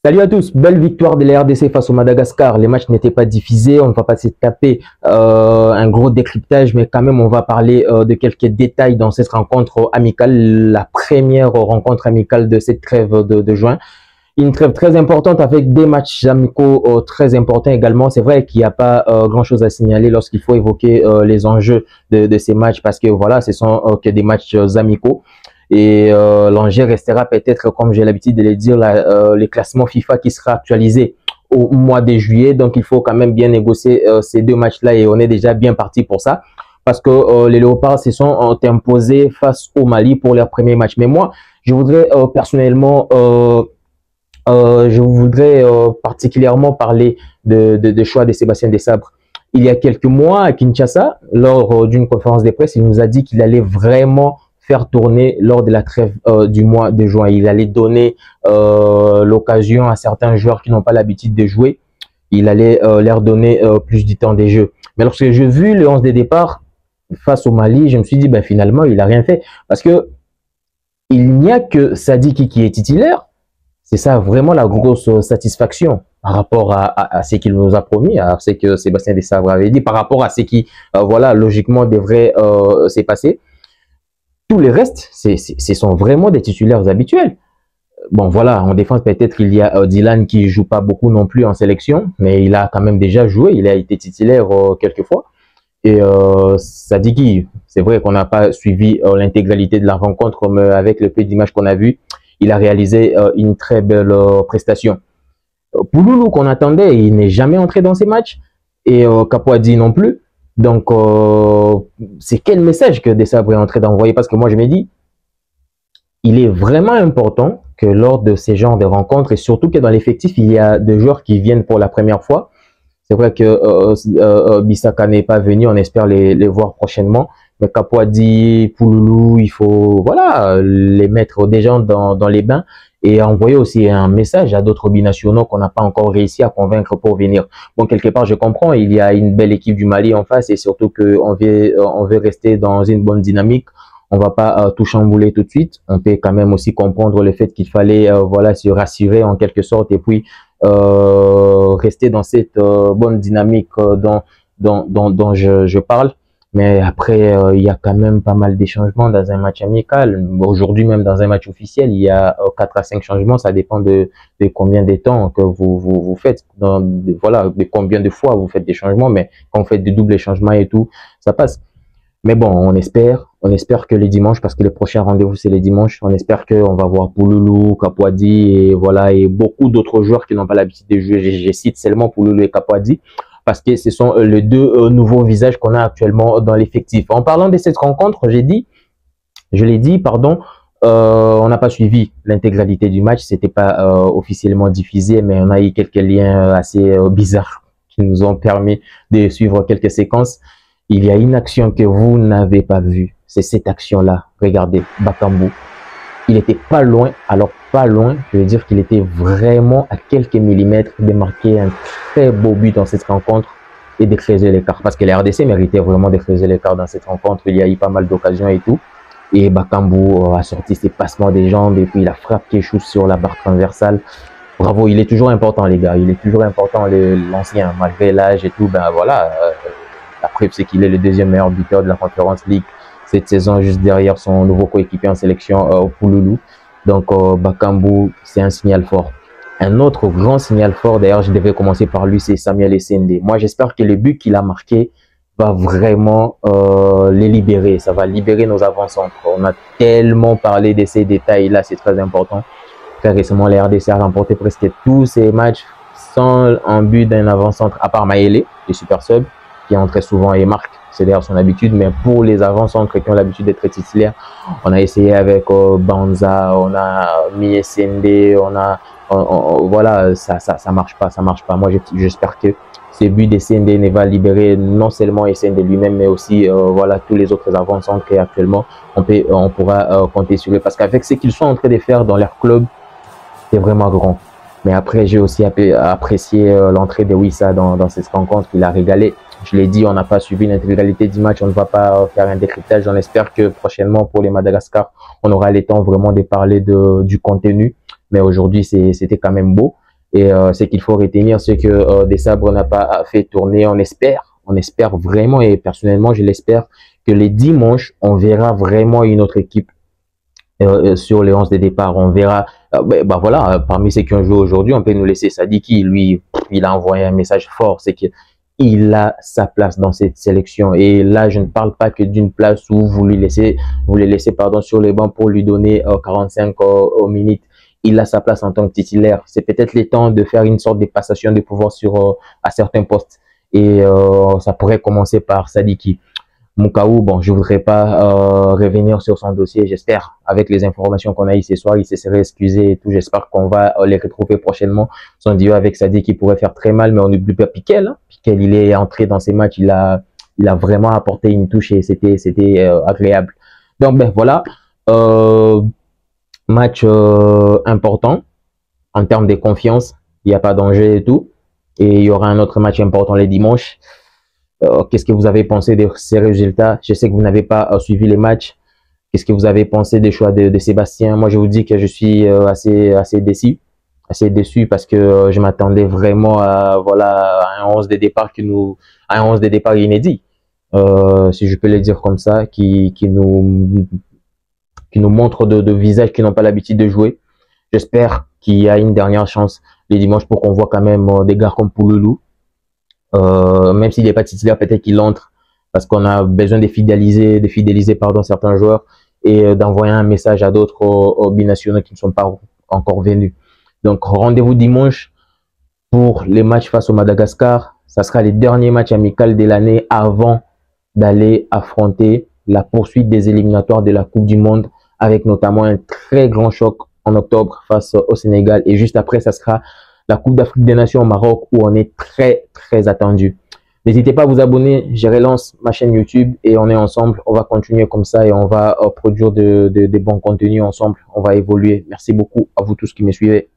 Salut à tous, belle victoire de la RDC face au Madagascar. Les matchs n'étaient pas diffusés, on ne va pas se taper un gros décryptage, mais quand même on va parler de quelques détails dans cette rencontre amicale, la première rencontre amicale de cette trêve de juin. Une trêve très importante avec des matchs amicaux très importants également. C'est vrai qu'il n'y a pas grand-chose à signaler lorsqu'il faut évoquer les enjeux de ces matchs parce que voilà, ce sont que des matchs amicaux. Et l'enjeu restera peut-être, comme j'ai l'habitude de le dire, les classements FIFA qui sera actualisé au mois de juillet. Donc, il faut quand même bien négocier ces deux matchs-là et on est déjà bien parti pour ça. Parce que les Léopards se sont imposés face au Mali pour leur premier match. Mais moi, je voudrais personnellement, particulièrement parler de choix de Sébastien Desabre. Il y a quelques mois à Kinshasa, lors d'une conférence de presse, il nous a dit qu'il allait vraiment faire tourner lors de la trêve du mois de juin. Il allait donner l'occasion à certains joueurs qui n'ont pas l'habitude de jouer. Il allait leur donner plus du temps des jeux. Mais lorsque j'ai vu le 11 de départ face au Mali, je me suis dit, ben, finalement, il n'a rien fait. Parce que il n'y a que Sadiki qui est titulaire. C'est ça vraiment la grosse satisfaction par rapport à ce qu'il nous a promis, à ce que Sébastien Desabre avait dit, par rapport à ce qui, voilà, logiquement devrait s'est passé. Tous les restes, ce sont vraiment des titulaires habituels. Bon, voilà, en défense, peut-être il y a Dylan qui joue pas beaucoup non plus en sélection, mais il a quand même déjà joué, il a été titulaire quelques fois. Et Sadiki, c'est vrai qu'on n'a pas suivi l'intégralité de la rencontre, mais avec le peu d'images qu'on a vu, il a réalisé une très belle prestation. Pouloulou qu'on attendait, il n'est jamais entré dans ces matchs, et Capoadi non plus. Donc, c'est quel message que Desabre est en train d'envoyer? Parce que moi, je me dis, il est vraiment important que lors de ces genres de rencontres, et surtout que dans l'effectif, il y a des joueurs qui viennent pour la première fois. C'est vrai que Bissaka n'est pas venu, on espère les voir prochainement. Mais Capoadi, Pouloulou, il faut voilà, les mettre déjà dans les bains et envoyer aussi un message à d'autres binationaux qu'on n'a pas encore réussi à convaincre pour venir. Bon, quelque part, je comprends, il y a une belle équipe du Mali en face et surtout qu'on veut rester dans une bonne dynamique. On va pas tout chambouler tout de suite. On peut quand même aussi comprendre le fait qu'il fallait voilà, se rassurer en quelque sorte et puis rester dans cette bonne dynamique dont je parle. Mais après, il y a quand même pas mal de changements dans un match amical. Aujourd'hui, même dans un match officiel, il y a 4 à 5 changements. Ça dépend de combien de temps que vous faites. Voilà, de combien de fois vous faites des changements. Mais quand vous faites des doubles changements et tout, ça passe. Mais bon, on espère que les dimanches, parce que le prochain rendez-vous c'est les dimanches, on espère qu'on va voir Pouloulou, Capoadi et voilà, et beaucoup d'autres joueurs qui n'ont pas l'habitude de jouer. Je cite seulement Pouloulou et Capoadi parce que ce sont les deux nouveaux visages qu'on a actuellement dans l'effectif. En parlant de cette rencontre, je l'ai dit, pardon, on n'a pas suivi l'intégralité du match, c'était pas officiellement diffusé, mais on a eu quelques liens assez bizarres qui nous ont permis de suivre quelques séquences. Il y a une action que vous n'avez pas vue. C'est cette action-là. Regardez, Bakambu. Il était pas loin. Alors, pas loin, je veux dire qu'il était vraiment à quelques millimètres de marquer un très beau but dans cette rencontre et de creuser l'écart. Parce que la RDC méritait vraiment de creuser l'écart dans cette rencontre. Il y a eu pas mal d'occasions et tout. Et Bakambu a sorti ses passements des jambes et puis la frappe qui échoue sur la barre transversale. Bravo, il est toujours important, les gars. Il est toujours important, l'ancien, malgré l'âge et tout. Ben voilà. La preuve, c'est qu'il est le deuxième meilleur buteur de la Conference League cette saison, juste derrière son nouveau coéquipier en sélection, Pouloulou. Donc, Bakambu, c'est un signal fort. Un autre grand signal fort, d'ailleurs, je devais commencer par lui, c'est Samuel Essende. Moi, j'espère que le but qu'il a marqué va vraiment les libérer. Ça va libérer nos avant-centres. On a tellement parlé de ces détails-là, c'est très important. Très récemment, la RDC a remporté presque tous ses matchs sans un but d'un avant-centre, à part Maele, le super sub, qui entre souvent et marque, c'est d'ailleurs son habitude, mais pour les avant-centres qui ont l'habitude d'être titulaires, on a essayé avec Banza, on a mis Essende, voilà, ça marche pas. Moi, j'espère que ce but d'Essende ne va libérer non seulement Essende lui-même, mais aussi voilà tous les autres avant-centres et actuellement on pourra compter sur eux parce qu'avec ce qu'ils sont en train de faire dans leur club, c'est vraiment grand. Mais après, j'ai aussi apprécié l'entrée de Wissa dans cette rencontre. Il a régalé. Je l'ai dit, on n'a pas suivi l'intégralité du match. On ne va pas faire un décryptage. On espère que prochainement, pour les Madagascar, on aura le temps vraiment de parler du contenu. Mais aujourd'hui, c'était quand même beau. Et ce qu'il faut retenir, c'est que Desabre n'a pas fait tourner. On espère vraiment, et personnellement, je l'espère, que les dimanches, on verra vraiment une autre équipe sur les 11 de départ. On verra, voilà, parmi ceux qui ont joué aujourd'hui, on peut nous laisser Sadiki. Lui, il a envoyé un message fort, c'est qu'il a sa place dans cette sélection. Et là, je ne parle pas que d'une place où vous le laissez sur les bancs pour lui donner 45 minutes. Il a sa place en tant que titulaire. C'est peut-être le temps de faire une sorte de passation de pouvoir à certains postes. Et ça pourrait commencer par Sadiki. Moukaou, bon, je voudrais pas revenir sur son dossier. J'espère, avec les informations qu'on a eues ce soir, il se serait excusé et tout. J'espère qu'on va les retrouver prochainement. Son duo avec Sadik qui pourrait faire très mal, mais on n'oublie pas Piquel. Hein. Piquel, il est entré dans ces matchs, il a vraiment apporté une touche et c'était agréable. Donc ben voilà, match important en termes de confiance. Il n'y a pas danger et tout. Et il y aura un autre match important les dimanches. Qu'est-ce que vous avez pensé de ces résultats? Je sais que vous n'avez pas suivi les matchs. Qu'est-ce que vous avez pensé des choix de Sébastien? Moi, je vous dis que je suis assez déçu parce que je m'attendais vraiment à un 11 de départ inédit, si je peux le dire comme ça, qui nous montre de visages qui n'ont pas l'habitude de jouer. J'espère qu'il y a une dernière chance les dimanches pour qu'on voit quand même des gars comme Pouloulou. Même s'il n'est pas titulaire, peut-être qu'il entre parce qu'on a besoin de fidéliser certains joueurs et d'envoyer un message à d'autres binationaux qui ne sont pas encore venus. Donc rendez-vous dimanche pour les matchs face au Madagascar. Ça sera les derniers matchs amicaux de l'année avant d'aller affronter la poursuite des éliminatoires de la Coupe du Monde, avec notamment un très grand choc en octobre face au Sénégal. Et juste après, ça sera la Coupe d'Afrique des Nations au Maroc, où on est très, très attendu. N'hésitez pas à vous abonner. Je relance ma chaîne YouTube et on est ensemble. On va continuer comme ça et on va produire des bons contenus ensemble. On va évoluer. Merci beaucoup à vous tous qui me suivez.